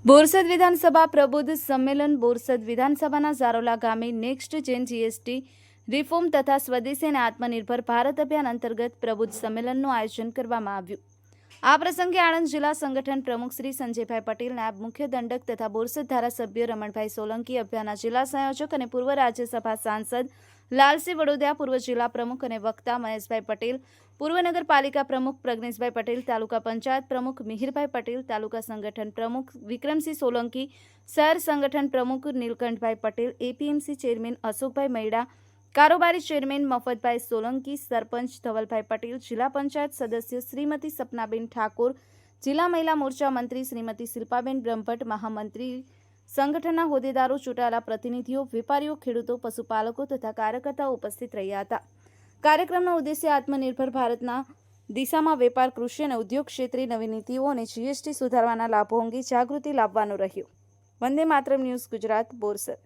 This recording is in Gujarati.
બોરસદ વિધાનસભા પ્રબુદ્ધ સંમેલન બોરસદ વિધાનસભાના ઝારોલા ગામે નેક્સ્ટ જેન જીએસટી રિફોર્મ તથા સ્વદેશી અને આત્મનિર્ભર ભારત અભિયાન અંતર્ગત પ્રબુદ્ધ સંમેલનનું આયોજન કરવામાં આવ્યું। આ પ્રસંગે આણંદ જિલ્લા સંગઠન પ્રમુખ શ્રી સંજયભાઈ પટેલ, નાયબ મુખ્ય દંડક તથા બોરસદ ધારાસભ્ય રમણભાઈ સોલંકી, અભિયાનના જિલ્લા સંયોજક અને પૂર્વ રાજ્યસભા સાંસદ લાલસિંહ વડોદરા, પૂર્વ જિલ્લા પ્રમુખ અને વક્તા મહેશભાઈ પટેલ, પૂર્વ નગરપાલિકા પ્રમુખ પ્રજ્ઞેશભાઈ પટેલ, તાલુકા પંચાયત પ્રમુખ મિહિરભાઈ પટેલ, તાલુકા સંગઠન પ્રમુખ વિક્રમસિંહ સોલંકી, શહેર સંગઠન પ્રમુખ નીલકંઠભાઈ પટેલ, એપીએમસી ચેરમેન અશોકભાઈ મૈડા, કારોબારી ચેરમેન મફતભાઈ સોલંકી, સરપંચ ધવલભાઈ પટેલ, જિલ્લા પંચાયત સદસ્ય શ્રીમતી સપનાબેન ઠાકોર, જિલ્લા મહિલા મોરચા મંત્રી શ્રીમતી શિલ્પાબેન બ્રહ્મભટ્ટ, મહામંત્રી, સંગઠનના હોદ્દેદારો, ચૂંટાયેલા પ્રતિનિધિઓ, વેપારીઓ, ખેડૂતો, પશુપાલકો તથા કાર્યકર્તાઓ ઉપસ્થિત રહ્યા હતા। કાર્યક્રમનો ઉદ્દેશ્ય આત્મનિર્ભર ભારતના દિશામાં વેપાર, કૃષિ અને ઉદ્યોગ ક્ષેત્રે નવી નીતિઓ અને જીએસટી સુધારવાના લાભો અંગે જાગૃતિ લાવવાનો રહ્યો। વંદે માતરમ ન્યૂઝ ગુજરાત, બોરસદ।